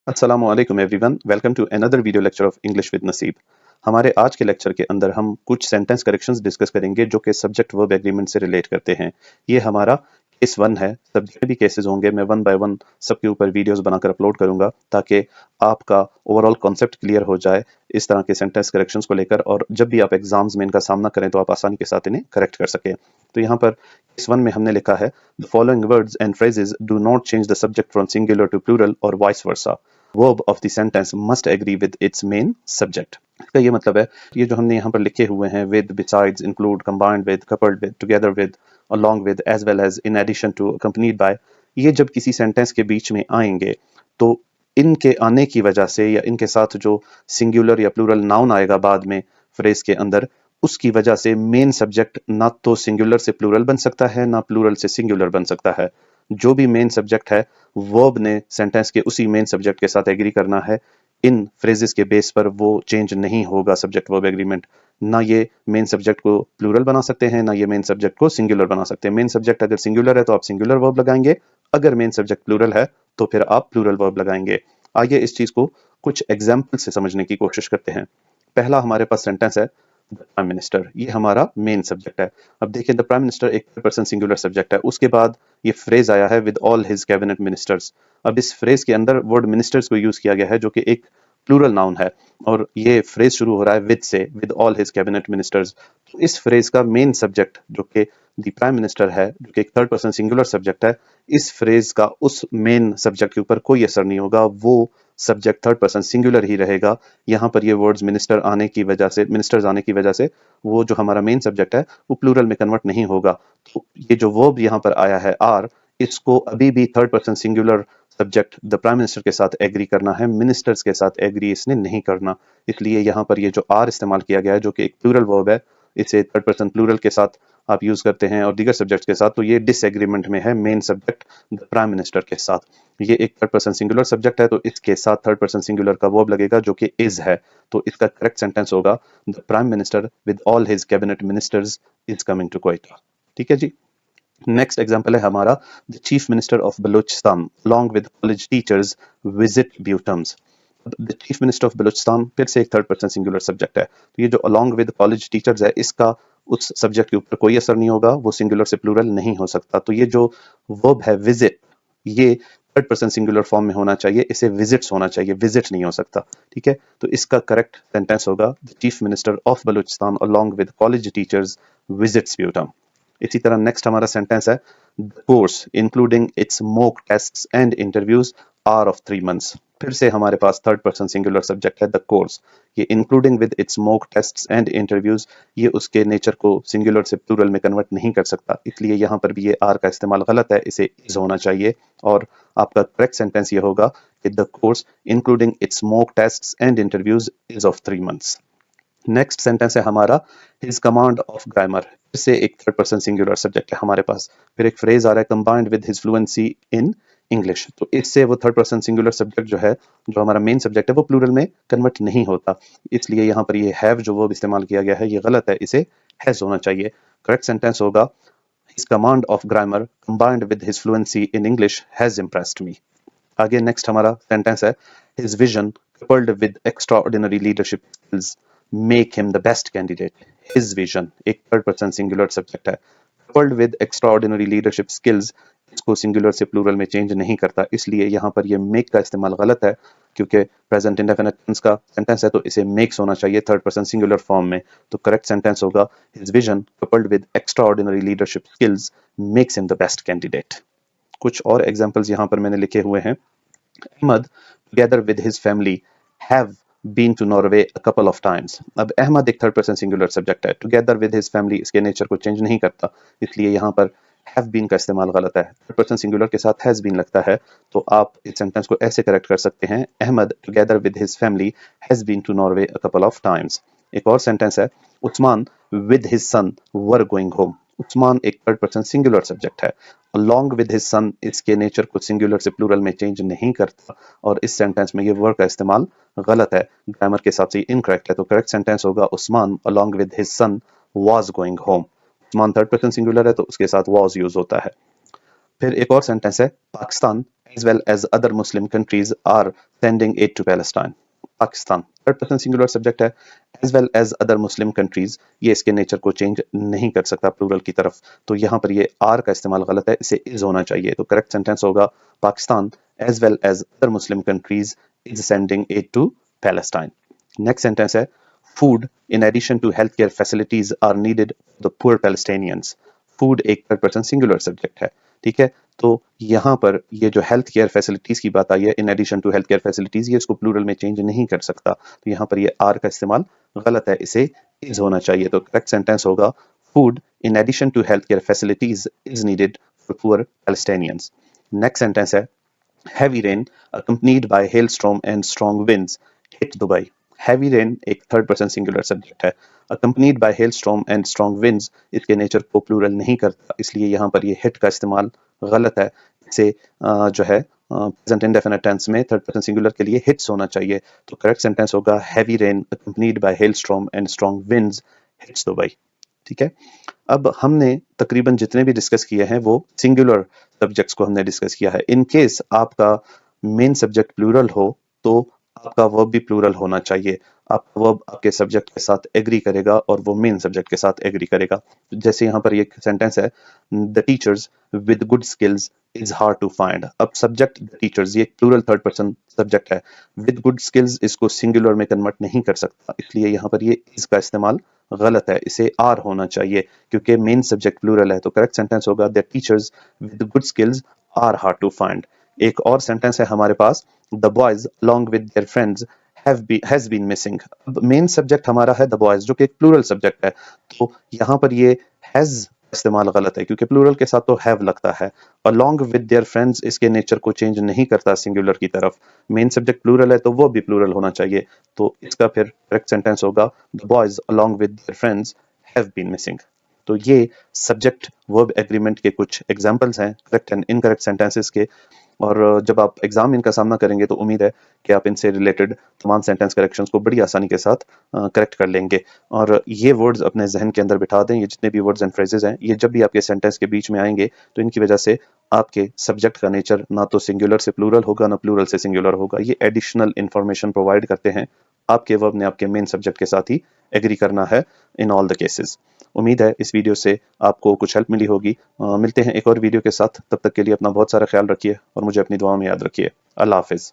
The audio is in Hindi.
अस्सलामु अलैकुम everyone, welcome to another video lecture of English with Naseeb. हमारे आज के लेक्चर के अंदर हम कुछ सेंटेंस करेक्शंस डिस्कस करेंगे जो कि सब्जेक्ट वर्ब एग्रीमेंट से रिलेट करते हैं। ये हमारा केस 1 है। सब्जेक्ट भी केसेस होंगे, मैं वन बाय वन सबके ऊपर वीडियोस बनाकर अपलोड करूंगा ताकि आपका ओवरऑल कॉन्सेप्ट क्लियर हो जाए इस तरह के सेंटेंस करेक्शंस को लेकर, और जब भी आप एग्जाम्स में इनका सामना करें तो आप आसानी के साथ इन्हें करेक्ट कर सकें। तो यहाँ पर केस 1 में हमने लिखा है, the following words and phrases do not change the subject from singular to plural और vice versa. verb of the sentence must agree with its main subject। इसका ये मतलब है, ये जो हमने यहाँ पर लिखे हुए हैं, with, besides, include, combined with, coupled with, together with, along with, as well as, in addition to, accompanied by, ये जब किसी सेंटेंस के बीच में आएंगे तो इनके आने की वजह से या इनके साथ जो सिंगुलर या प्लूरल नाउन आएगा बाद में फ्रेज के अंदर, उसकी वजह से मेन सब्जेक्ट ना तो सिंगुलर से प्लूरल बन सकता है ना प्लूरल से सिंगुलर बन सकता है। जो भी मेन सब्जेक्ट है वर्ब ने सेंटेंस के उसी मेन सब्जेक्ट के साथ एग्री करना है। इन फ्रेजेस के बेस पर वो चेंज नहीं होगा सब्जेक्ट वर्ब एग्रीमेंट। ना ये मेन सब्जेक्ट को प्लूरल बना सकते हैं, ना ये मेन सब्जेक्ट को सिंगुलर बना सकते हैं। मेन सब्जेक्ट अगर सिंगुलर है तो आप सिंगुलर वर्ब लगाएंगे, अगर मेन सब्जेक्ट प्लूरल है तो फिर आप प्लूरल वर्ब लगाएंगे। आइए इस चीज को कुछ एग्जाम्पल से समझने की कोशिश करते हैं। पहला हमारे पास सेंटेंस है, द प्राइम मिनिस्टर। ये हमारा मेन सब्जेक्ट है। अब देखिए, द प्राइम मिनिस्टर एक पर्सन सिंगुलर सब्जेक्ट है। उसके बाद ये फ्रेज आया है, with all his cabinet ministers. अब इस फ्रेज के अंदर वर्ड मिनिस्टर्स को यूज किया गया है जो कि एक प्लूरल नाउन है, और ये फ्रेज शुरू हो रहा है विद से, with all his cabinet ministers. तो इस फ्रेज का मेन सब्जेक्ट जो कि द प्राइम मिनिस्टर है, जो कि एक थर्ड पर्सन सिंगुलर सब्जेक्ट है, इस फ्रेज का उस मेन सब्जेक्ट के ऊपर कोई असर नहीं होगा। वो सब्जेक्ट थर्ड पर्सन सिंगुलर ही रहेगा। यहाँ पर ये वर्ड्स मिनिस्टर आने की वजह से, मिनिस्टर्स आने की वजह से, वो जो हमारा मेन सब्जेक्ट है वो प्लूरल में कन्वर्ट नहीं होगा। तो ये जो वर्ब यहाँ पर आया है आर, इसको अभी भी third person singular subject the prime minister के साथ एग्री करना है, मिनिस्टर्स के साथ एग्री इसने नहीं करना। इसलिए यहाँ पर ये जो आर इस्तेमाल किया गया है जो कि एक प्लूरल वर्ब है, इसे थर्ड पर्सन प्लूरल के साथ आप यूज करते हैं और दीगर सब्जेक्ट्स के साथ, तो ये डिसएग्रीमेंट में है main subject the prime minister के साथ। ये एक थर्ड पर्सन सिंगुलर सब्जेक्ट है तो इसके साथ थर्ड पर्सन सिंगुलर का वर्ब लगेगा जो कि इज है। तो इसका करेक्ट सेंटेंस होगा, the prime minister with all his cabinet ministers is coming to Quetta. ठीक है जी। नेक्स्ट एग्जांपल है हमारा, the chief minister of Balochistan along with college teachers visit BUITEMS. The chief minister of Balochistan फिर से एक थर्ड पर्सन सिंगुलर सब्जेक्ट है, तो ये जो along with कॉलेज टीचर्स है, इसका उस सब्जेक्ट के ऊपर कोई असर नहीं होगा, वो सिंगुलर से प्लूरल नहीं हो सकता। तो ये जो वर्ब है विजिट, ये थर्ड पर्सन सिंगुलर फॉर्म में होना चाहिए, इसे विजिट्स होना चाहिए, विजिट नहीं हो सकता। ठीक है, तो इसका करेक्ट सेंटेंस होगा, the chief minister of Balochistan along with college teachers visits BUITEMS. इसी तरह नेक्स्ट हमारा सेंटेंस है, the course including its mock tests and interviews are of 3 months। फिर से हमारे पास थर्ड पर्सन सिंगुलर सब्जेक्ट है द कोर्स। ये including with its mock tests and interviews, ये उसके नेचर को सिंगुलर से प्लूरल में कन्वर्ट नहीं कर सकता, इसलिए यहाँ पर भी ये आर का इस्तेमाल गलत है, इसे इज होना चाहिए। और आपका करेक्ट सेंटेंस ये होगा कि the course including its mock tests and interviews is of 3 months। Next sentence है हमारा, हिज कमांड ऑफ ग्रामर। फिर से एक थर्ड पर्सन सिंगुलर सब्जेक्ट है हमारे पास। फिर एक फ्रेज आ रहा है, combined with his fluency in English. तो इससे वो थर्ड पर्सन सिंगुलर सब्जेक्ट जो है, जो हमारा मेन सब्जेक्ट है, वो प्लूरल में कन्वर्ट नहीं होता, इसलिए यहाँ पर ये हैव जो वर्ब इस्तेमाल किया गया है ये गलत है, इसे हैज होना चाहिए। करेक्ट सेंटेंस होगा, his command of grammar combined with his fluency in English has impressed मी। आगे नेक्स्ट हमारा सेंटेंस है, his vision coupled with extraordinary leadership skills make him the best candidate. His vision एक थर्ड पर्सन सिंगुलर सब्जेक्ट है, coupled with extraordinary leadership skills, इसको सिंगुलर से प्लूरल में चेंज नहीं करता, इसलिए यहाँ पर ये मेक का इस्तेमाल गलत है, क्योंकि प्रेजेंट इंडेफिनिट टेंस का सेंटेंस है तो इसे मेक्स होना चाहिए थर्ड पर्सन सिंगुलर फॉर्म में। तो करेक्ट सेंटेंस होगा, his vision coupled with extraordinary leadership skills makes him the best candidate. कुछ और एग्जांपल्स यहाँ पर मैंने लिखे हुए हैं। Ahmad, together with his family, have been to Norway a couple of times। अब अहमद एक थर्ड पर्सन सिंगुलर सब्जेक्ट है, टुगेदर विद हिज फैमिली इसके नेचर को चेंज नहीं करता, इसलिए यहाँ पर हैव बीन का इस्तेमाल गलत है। थर्ड पर्सन सिंगुलर के साथ हैज बीन लगता है, तो आप इस सेंटेंस को ऐसे करेक्ट कर सकते हैं, Ahmed together with his family has been to Norway a couple of times. एक और सेंटेंस है, Usman with his son were going home. Usman एक थर्ड पर्सन सिंगुलर सब्जेक्ट है, along with his son इसके नेचर को सिंगुलर से प्लूरल में चेंज नहीं करता, और इस सेंटेंस में ये वर्ड का इस्तेमाल गलत है, ग्रामर के हिसाब से इनकरेक्ट है। तो करेक्ट सेंटेंस होगा, Usman along with his son was going home। Usman third person singular है तो उसके साथ was यूज होता है। फिर एक और सेंटेंस है, Pakistan as well as other Muslim countries are sending aid to Palestine. Pakistan third person singular subject है, as well as other Muslim countries, ये इसके नेचर को चेंज नहीं कर सकता प्लूरल की तरफ, तो यहाँ पर ये आर का इस्तेमाल गलत है, इसे इज होना चाहिए। तो करेक्ट सेंटेंस होगा Pakistan as well as other Muslim countries is sending aid to Palestine. Next sentence है food in addition to health care facilities are needed the poor Palestinians. Food एक थर्ड पर्सन सिंगुलर सब्जेक्ट है, ठीक है। तो यहाँ पर ये जो हेल्थ केयर फैसिलिटीज की बात आई है, in addition to health care facilities, ये इसको प्लूरल में चेंज नहीं कर सकता, तो यहाँ पर ये आर का इस्तेमाल गलत है, इसे इज होना चाहिए। तो करेक्ट सेंटेंस होगा food in addition to health care facilities is needed for poor Palestinians. Next sentence है heavy rain accompanied by hailstorm and strong winds hit Dubai. Heavy rain एक थर्ड पर्सन सिंगुलर सब्जेक्ट है, accompanied by hailstorm and strong winds इसके नेचर को प्लूरल नहीं करता, इसलिए यहाँ पर ये हिट का इस्तेमाल गलत है, इसे जो है प्रेजेंट इंडेफिनिट टेंस में थर्ड पर्सन सिंगुलर के लिए हिट्स होना चाहिए। तो करेक्ट सेंटेंस होगा heavy rain accompanied by hailstorm and strong winds hits Dubai। ठीक है, अब हमने तकरीबन जितने भी डिस्कस किए हैं वो सिंगुलर सब्जेक्ट्स को हमने डिस्कस किया है। इन केस आपका मेन सब्जेक्ट प्लूरल हो तो आपका वर्ब भी प्लूरल होना चाहिए, आपका वर्ब आपके सब्जेक्ट के साथ एग्री करेगा और वो मेन सब्जेक्ट के साथ एग्री करेगा। जैसे यहाँ पर एक सेंटेंस है the teachers with good skills is hard to find. अब सब्जेक्ट द टीचर्स ये प्लूरल थर्ड पर्सन सब्जेक्ट है, विद गुड स्किल्स इसको सिंगुलर में कन्वर्ट नहीं कर सकता, इसलिए यहाँ पर ये इसका इस्तेमाल गलत है, इसे आर होना चाहिए क्योंकि मेन सब्जेक्ट प्लूरल है। तो करेक्ट सेंटेंस होगा the teachers with good skills are hard to find. एक और सेंटेंस है हमारे पास the boys along with their friends has been missing। अब मेन सब्जेक्ट हमारा है द बॉयज जो कि एक प्लूरल सब्जेक्ट है, तो यहाँ पर ये हैज इस्तेमाल गलत है क्योंकि प्लूरल के साथ तो हैव लगता है। along with their friends इसके नेचर को चेंज नहीं करता सिंगुलर की तरफ, मेन सब्जेक्ट प्लूरल है तो वो भी प्लूरल होना चाहिए, तो इसका फिर करेक्ट सेंटेंस होगा the boys along with their friends have been missing। तो ये सब्जेक्ट वर्ब एग्रीमेंट के कुछ एग्जांपल्स हैं करेक्ट एंड इनकरेक्ट सेंटेंसेस के, और जब आप एग्जाम इनका सामना करेंगे तो उम्मीद है कि आप इनसे रिलेटेड तमाम सेंटेंस करेक्शंस को बड़ी आसानी के साथ करेक्ट कर लेंगे। और ये वर्ड्स अपने जहन के अंदर बिठा दें, ये जितने भी वर्ड्स एंड फ्रेजेस हैं ये जब भी आपके सेंटेंस के बीच में आएंगे तो इनकी वजह से आपके सब्जेक्ट का नेचर ना तो सिंगुलर से प्लूरल होगा ना प्लूरल से सिंगुलर होगा, ये एडिशनल इंफॉर्मेशन प्रोवाइड करते हैं। आपके वर्ब ने आपके मेन सब्जेक्ट के साथ ही एग्री करना है इन ऑल द केसेस। उम्मीद है इस वीडियो से आपको कुछ हेल्प मिली होगी। मिलते हैं एक और वीडियो के साथ, तब तक के लिए अपना बहुत सारा ख्याल रखिए और मुझे अपनी दुआओं में याद रखिए। अल्लाह हाफिज़।